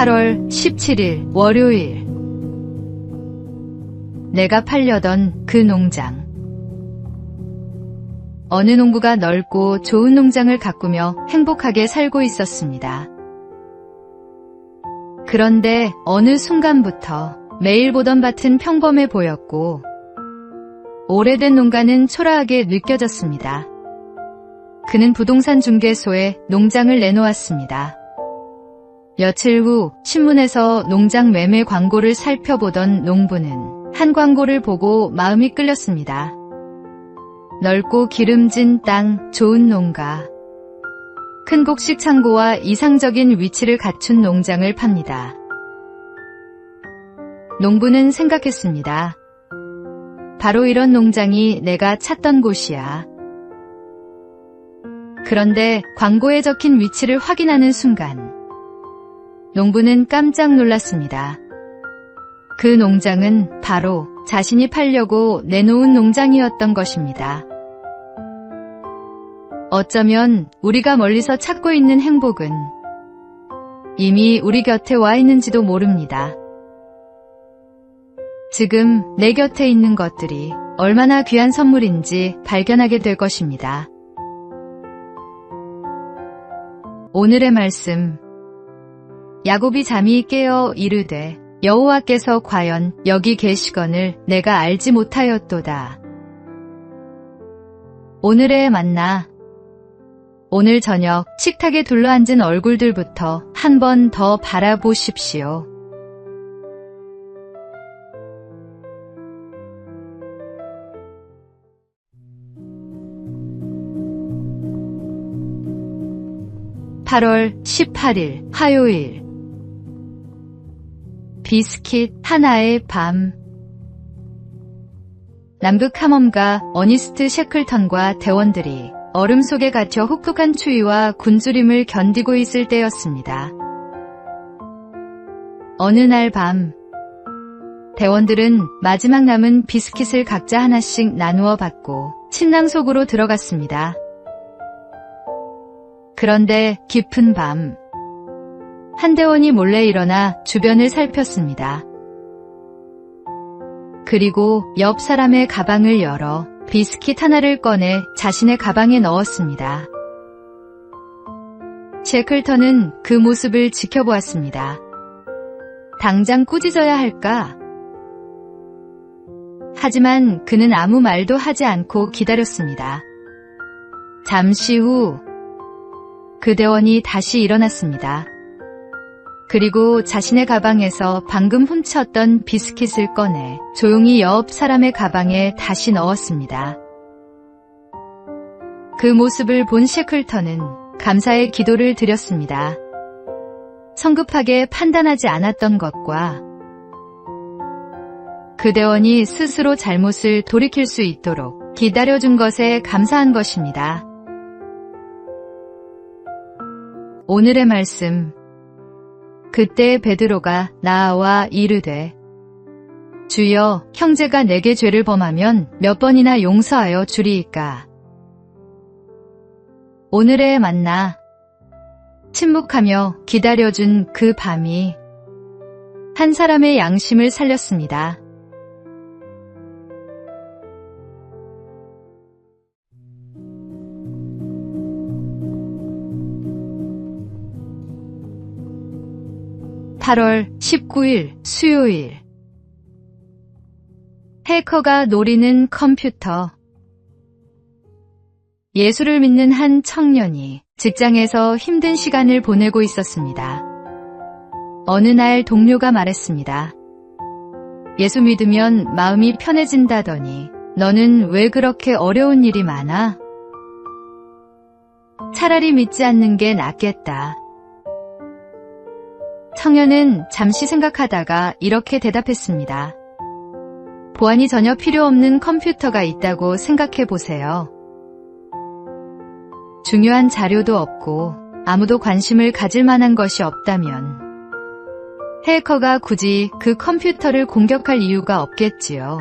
8월 17일 월요일. 내가 팔려던 그 농장. 어느 농부가 넓고 좋은 농장을 가꾸며 행복하게 살고 있었습니다. 그런데 어느 순간부터 매일 보던 밭은 평범해 보였고 오래된 농가는 초라하게 느껴졌습니다. 그는 부동산 중개소에 농장을 내놓았습니다. 며칠 후 신문에서 농장 매매 광고를 살펴보던 농부는 한 광고를 보고 마음이 끌렸습니다. 넓고 기름진 땅, 좋은 농가. 큰 곡식 창고와 이상적인 위치를 갖춘 농장을 팝니다. 농부는 생각했습니다. 바로 이런 농장이 내가 찾던 곳이야. 그런데 광고에 적힌 위치를 확인하는 순간 농부는 깜짝 놀랐습니다. 그 농장은 바로 자신이 팔려고 내놓은 농장이었던 것입니다. 어쩌면 우리가 멀리서 찾고 있는 행복은 이미 우리 곁에 와 있는지도 모릅니다. 지금 내 곁에 있는 것들이 얼마나 귀한 선물인지 발견하게 될 것입니다. 오늘의 말씀. 야곱이 잠이 깨어 이르되 여호와께서 과연 여기 계시거늘 내가 알지 못하였도다. 오늘의 만나. 오늘 저녁 식탁에 둘러앉은 얼굴들부터 한 번 더 바라보십시오. (8월 18일) 화요일. 비스킷 하나의 밤. 남극 탐험가 어니스트 셰클턴과 대원들이 얼음 속에 갇혀 혹독한 추위와 굶주림을 견디고 있을 때였습니다. 어느 날 밤, 대원들은 마지막 남은 비스킷을 각자 하나씩 나누어 받고 침낭 속으로 들어갔습니다. 그런데 깊은 밤, 한 대원이 몰래 일어나 주변을 살폈습니다. 그리고 옆 사람의 가방을 열어 비스킷 하나를 꺼내 자신의 가방에 넣었습니다. 셰클턴은 그 모습을 지켜보았습니다. 당장 꾸짖어야 할까? 하지만 그는 아무 말도 하지 않고 기다렸습니다. 잠시 후 그 대원이 다시 일어났습니다. 그리고 자신의 가방에서 방금 훔쳤던 비스킷을 꺼내 조용히 옆 사람의 가방에 다시 넣었습니다. 그 모습을 본 셰클턴은 감사의 기도를 드렸습니다. 성급하게 판단하지 않았던 것과 그 대원이 스스로 잘못을 돌이킬 수 있도록 기다려준 것에 감사한 것입니다. 오늘의 말씀. 그때 베드로가 나와 이르되 주여 형제가 내게 죄를 범하면 몇 번이나 용서하여 주리이까. 오늘의 만나. 침묵하며 기다려준 그 밤이 한 사람의 양심을 살렸습니다. (8월 19일) 수요일. 해커가 노리는 컴퓨터. 예수를 믿는 한 청년이 직장에서 힘든 시간을 보내고 있었습니다. 어느 날 동료가 말했습니다. 예수 믿으면 마음이 편해진다더니 너는 왜 그렇게 어려운 일이 많아? 차라리 믿지 않는 게 낫겠다. 청년은 잠시 생각하다가 이렇게 대답했습니다. 보안이 전혀 필요 없는 컴퓨터가 있다고 생각해 보세요. 중요한 자료도 없고 아무도 관심을 가질 만한 것이 없다면 해커가 굳이 그 컴퓨터를 공격할 이유가 없겠지요.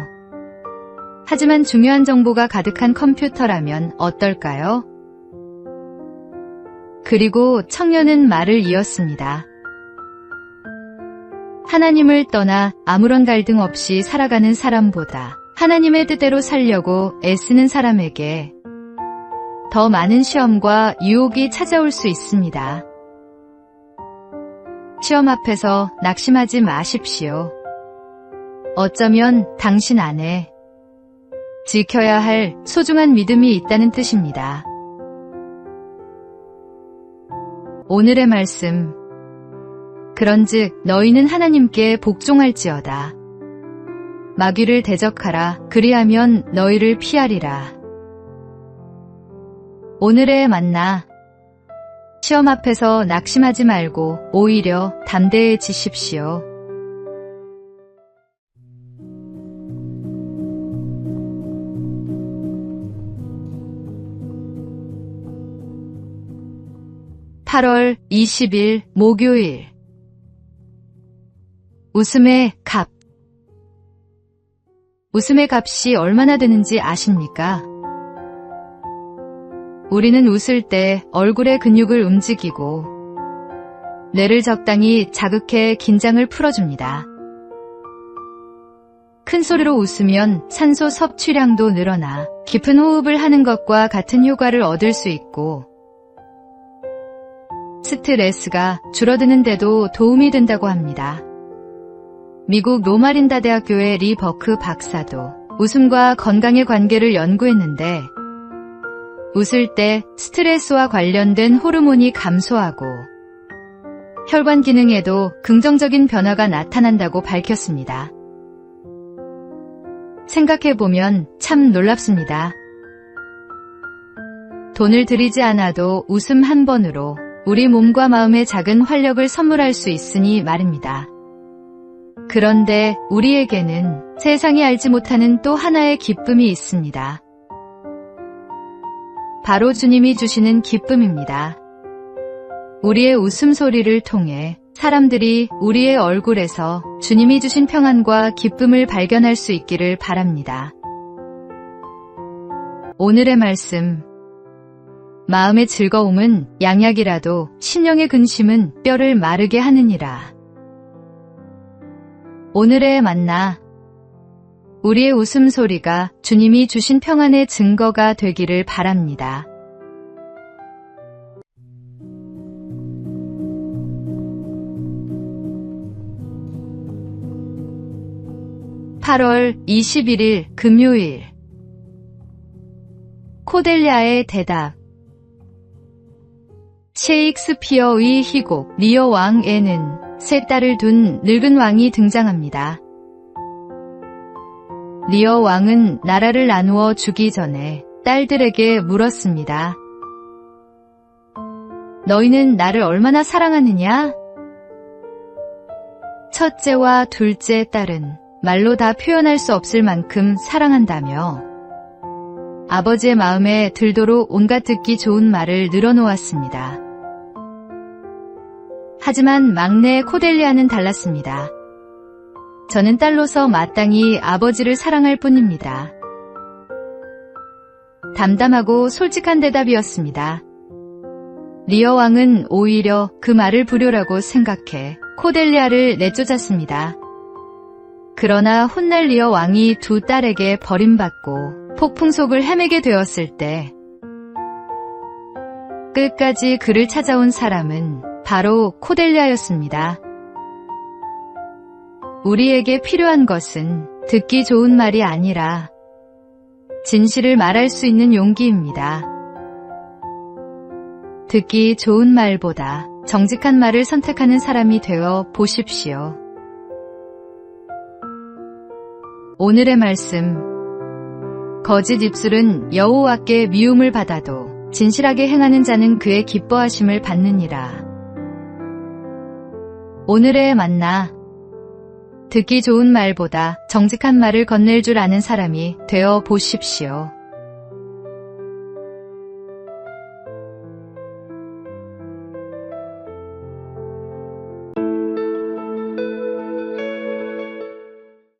하지만 중요한 정보가 가득한 컴퓨터라면 어떨까요? 그리고 청년은 말을 이었습니다. 하나님을 떠나 아무런 갈등 없이 살아가는 사람보다 하나님의 뜻대로 살려고 애쓰는 사람에게 더 많은 시험과 유혹이 찾아올 수 있습니다. 시험 앞에서 낙심하지 마십시오. 어쩌면 당신 안에 지켜야 할 소중한 믿음이 있다는 뜻입니다. 오늘의 말씀. 그런즉 너희는 하나님께 복종할지어다. 마귀를 대적하라. 그리하면 너희를 피하리라. 오늘의 만나. 시험 앞에서 낙심하지 말고 오히려 담대해지십시오. (8월 20일) 목요일. 웃음의 값. 웃음의 값이 얼마나 되는지 아십니까? 우리는 웃을 때 얼굴의 근육을 움직이고 뇌를 적당히 자극해 긴장을 풀어줍니다. 큰 소리로 웃으면 산소 섭취량도 늘어나 깊은 호흡을 하는 것과 같은 효과를 얻을 수 있고 스트레스가 줄어드는 데도 도움이 된다고 합니다. 미국 로마린다 대학교의 리 버크 박사도 웃음과 건강의 관계를 연구했는데 웃을 때 스트레스와 관련된 호르몬이 감소하고 혈관 기능에도 긍정적인 변화가 나타난다고 밝혔습니다. 생각해보면 참 놀랍습니다. 돈을 들이지 않아도 웃음 한 번으로 우리 몸과 마음에 작은 활력을 선물할 수 있으니 말입니다. 그런데 우리에게는 세상이 알지 못하는 또 하나의 기쁨이 있습니다. 바로 주님이 주시는 기쁨입니다. 우리의 웃음소리를 통해 사람들이 우리의 얼굴에서 주님이 주신 평안과 기쁨을 발견할 수 있기를 바랍니다. 오늘의 말씀. 마음의 즐거움은 양약이라도 신령의 근심은 뼈를 마르게 하느니라. 오늘의 만나. 우리의 웃음소리가 주님이 주신 평안의 증거가 되기를 바랍니다. (8월 21일) 금요일. 코델리아의 대답. 셰익스피어의 희곡 리어 왕에는 세 딸을 둔 늙은 왕이 등장합니다. 리어 왕은 나라를 나누어 주기 전에 딸들에게 물었습니다. 너희는 나를 얼마나 사랑하느냐? 첫째와 둘째 딸은 말로 다 표현할 수 없을 만큼 사랑한다며 아버지의 마음에 들도록 온갖 듣기 좋은 말을 늘어놓았습니다. 하지만 막내 코델리아는 달랐습니다. 저는 딸로서 마땅히 아버지를 사랑할 뿐입니다. 담담하고 솔직한 대답이었습니다. 리어 왕은 오히려 그 말을 불효라고 생각해 코델리아를 내쫓았습니다. 그러나 훗날 리어 왕이 두 딸에게 버림받고 폭풍 속을 헤매게 되었을 때 끝까지 그를 찾아온 사람은 바로 코델리아였습니다. 우리에게 필요한 것은 듣기 좋은 말이 아니라 진실을 말할 수 있는 용기입니다. 듣기 좋은 말보다 정직한 말을 선택하는 사람이 되어 보십시오. 오늘의 말씀. 거짓 입술은 여호와께 미움을 받아도 진실하게 행하는 자는 그의 기뻐하심을 받느니라. 오늘의 만나. 듣기 좋은 말보다 정직한 말을 건넬 줄 아는 사람이 되어 보십시오.